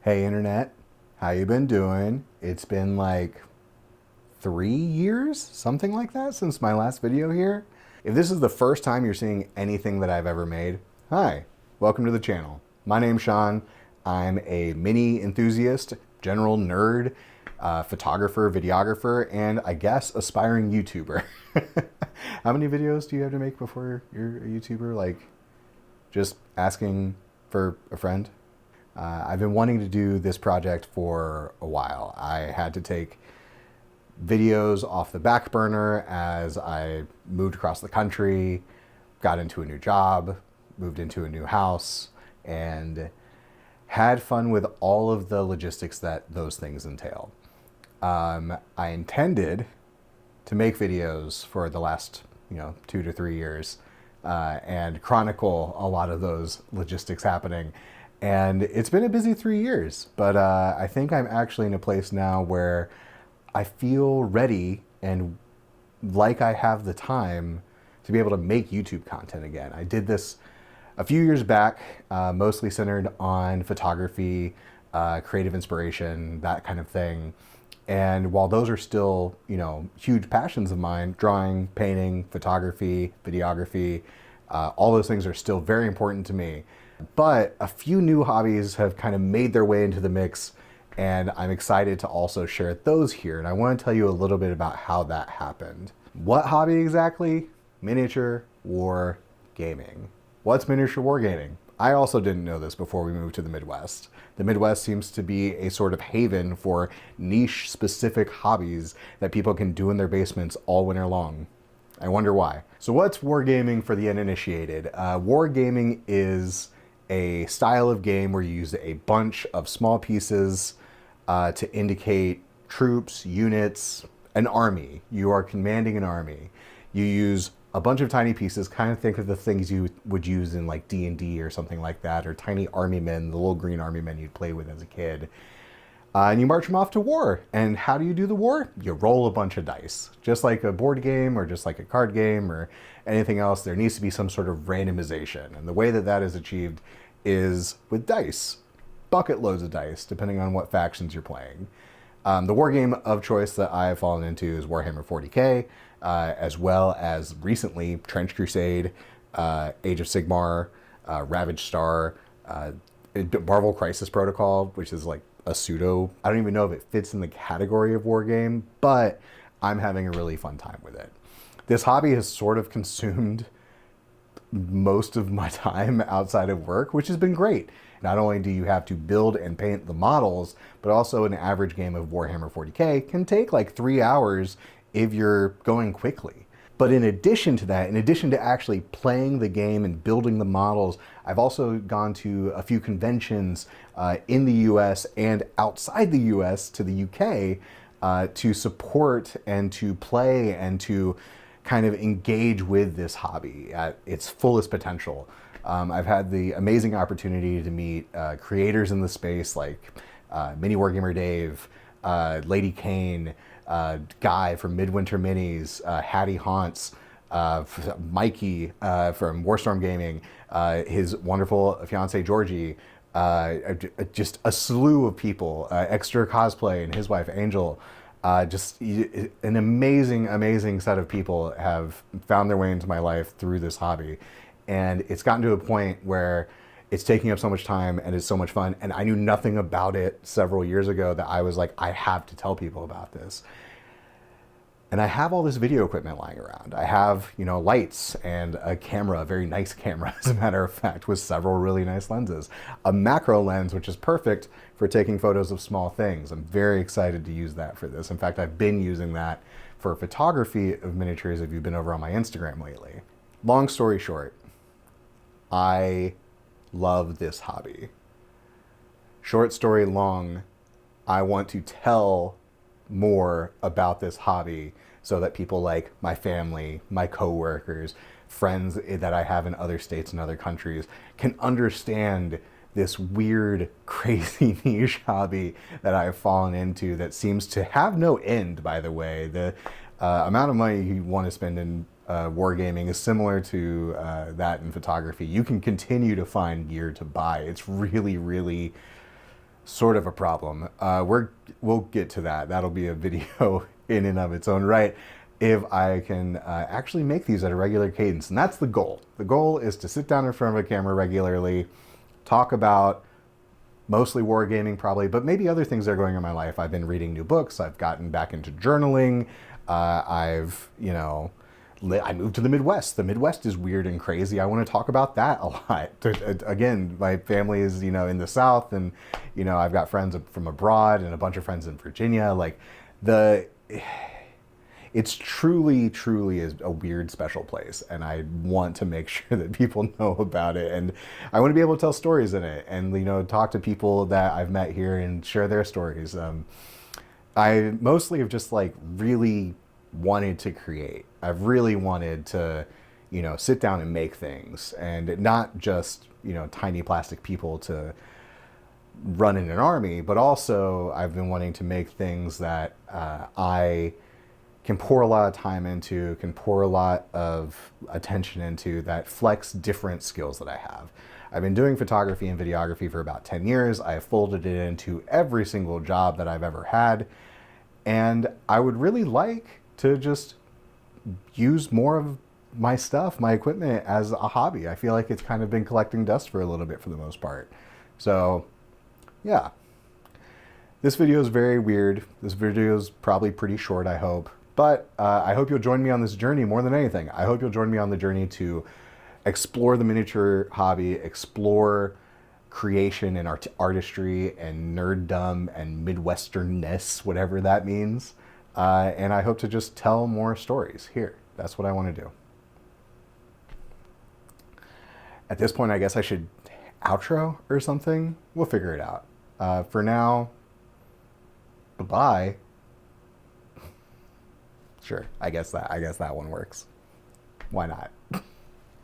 Hey internet, how you been doing? It's been like 3 years, something like that, since my last video here. If this is the first time you're seeing anything that I've ever made, hi, welcome to the channel. My name's Sean. I'm a mini enthusiast, general nerd, photographer, videographer, and I guess aspiring YouTuber. How many videos do you have to make before you're a YouTuber? Like, just asking for a friend? I've been wanting to do this project for a while. I had to take videos off the back burner as I moved across the country, got into a new job, moved into a new house, and had fun with all of the logistics that those things entail. I intended to make videos for the last 2 to 3 years and chronicle a lot of those logistics happening. And it's been a busy 3 years, but I think I'm actually in a place now where I feel ready and like I have the time to be able to make YouTube content again. I did this a few years back, mostly centered on photography, creative inspiration, that kind of thing. And while those are still, huge passions of mine, drawing, painting, photography, videography, all those things are still very important to me. But a few new hobbies have kind of made their way into the mix, and I'm excited to also share those here. And I want to tell you a little bit about how that happened. What hobby exactly? Miniature war gaming. What's miniature war gaming? I also didn't know this before we moved to the Midwest. The Midwest seems to be a sort of haven for niche specific hobbies that people can do in their basements all winter long. I wonder why. So what's wargaming for the uninitiated? Wargaming is a style of game where you use a bunch of small pieces to indicate troops, units, an army. You are commanding an army. You use a bunch of tiny pieces, kind of think of the things you would use in like D&D or something like that, or tiny army men, the little green army men you'd play with as a kid. And you march them off to war. And how do you do the war? You roll a bunch of dice. Just like a board game or just like a card game or anything else, there needs to be some sort of randomization. And the way that that is achieved is with dice. Bucket loads of dice, depending on what factions you're playing. The war game of choice that I have fallen into is Warhammer 40k, as well as recently Trench Crusade, Age of Sigmar, Ravage Star, Marvel Crisis Protocol, which is like a pseudo, I don't even know if it fits in the category of war game, but I'm having a really fun time with it. This hobby has sort of consumed most of my time outside of work, which has been great. Not only do you have to build and paint the models, but also an average game of Warhammer 40k can take like 3 hours if you're going quickly. But in addition to that, in addition to actually playing the game and building the models, I've also gone to a few conventions in the US and outside the US to the UK to support and to play and to kind of engage with this hobby at its fullest potential. I've had the amazing opportunity to meet creators in the space like Mini Wargamer Dave, Lady Kane, Guy from Midwinter Minis, Hattie Haunts, Mikey from Warstorm Gaming, his wonderful fiance Georgie, just a slew of people, Extra Cosplay and his wife Angel. Just an amazing, amazing set of people have found their way into my life through this hobby. And it's gotten to a point where it's taking up so much time and it's so much fun. And I knew nothing about it several years ago that I was like, I have to tell people about this. And I have all this video equipment lying around. I have, lights and a camera, a very nice camera, as a matter of fact, with several really nice lenses. A macro lens, which is perfect for taking photos of small things. I'm very excited to use that for this. In fact, I've been using that for photography of miniatures if you've been over on my Instagram lately. Long story short, I love this hobby. Short story long, I want to tell more about this hobby so that people like my family, my coworkers, friends that I have in other states and other countries can understand this weird, crazy niche hobby that I've fallen into that seems to have no end, by the way. The amount of money you want to spend in wargaming is similar to that in photography. You can continue to find gear to buy. It's really, really sort of a problem. We'll get to that. That'll be a video in and of its own right if I can actually make these at a regular cadence. And that's the goal. The goal is to sit down in front of a camera regularly, talk about mostly wargaming probably, but maybe other things that are going on in my life. I've been reading new books. I've gotten back into journaling. I moved to the Midwest. The Midwest is weird and crazy. I want to talk about that a lot. Again, my family is, in the South, and, I've got friends from abroad and a bunch of friends in Virginia. It's truly, truly is a weird, special place. And I want to make sure that people know about it. And I want to be able to tell stories in it and, talk to people that I've met here and share their stories. I mostly have just really wanted to create. I've really wanted to, sit down and make things, and not just, tiny plastic people to run in an army, but also I've been wanting to make things that I can pour a lot of time into, can pour a lot of attention into, that flex different skills that I have. I've been doing photography and videography for about 10 years. I have folded it into every single job that I've ever had. And I would really like to just use more of my stuff, my equipment, as a hobby. I feel like it's kind of been collecting dust for a little bit for the most part. So, yeah. This video is very weird. This video is probably pretty short, I hope. But I hope you'll join me on this journey more than anything. I hope you'll join me on the journey to explore the miniature hobby, explore creation and artistry and nerddom and Midwesternness, whatever that means. And I hope to just tell more stories here. That's what I want to do. At this point, I guess I should outro or something. We'll figure it out. For now, bye-bye. Sure, I guess that one works. Why not?